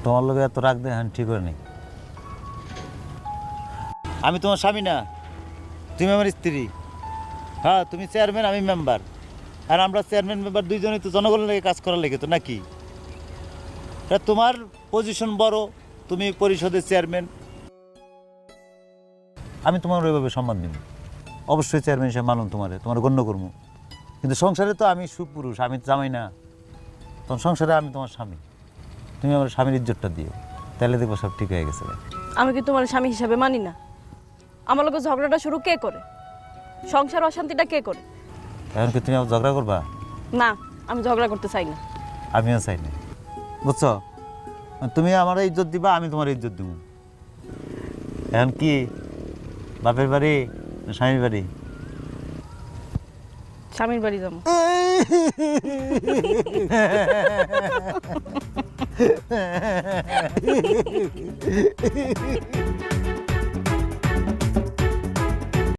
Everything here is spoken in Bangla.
তোমার লোক এত রাগ দেখান ঠিক করে নেই। আমি তোমার স্বামী না, তুমি আমার স্ত্রী। হ্যাঁ, তুমি চেয়ারম্যান, আমি মেম্বার। আর আমরা চেয়ারম্যান মেম্বার দুইজনেই তো জনগণের লেগে কাজ করার লেগে তো নাকি? তা তোমার পজিশন বড়, তুমি পরিষদের চেয়ারম্যান, আমি তোমার ওইভাবে সম্মান দিব। অবশ্যই চেয়ারম্যান হিসেবে মানুন তোমার গণ্য করবো। কিন্তু সংসারে তো আমি সুপুরুষ, আমি তো জামাই না। তখন সংসারে আমি তোমার স্বামী, তুমি আমার স্বামীর ইজ্জতটা দিও, তাহলে দেখবো সব ঠিক হয়ে গেছে। আমি কি তোমার স্বামী হিসাবে মানি না? আমার লোকের ঝগড়াটা শুরু কে করে? সংসার অশান্তিটা কে করে? এখন কি তুমি আমার ঝগড়া করবা? না, আমি ঝগড়া করতে চাই না। আমিও চাই না, বুঝছো? তুমি আমার ইজ্জত দিবা, আমি তোমার ইজ্জত দিব। এখন কি বাপের বাড়ি না স্বামীর বাড়ি? স্বামীর বাড়ি যাবো।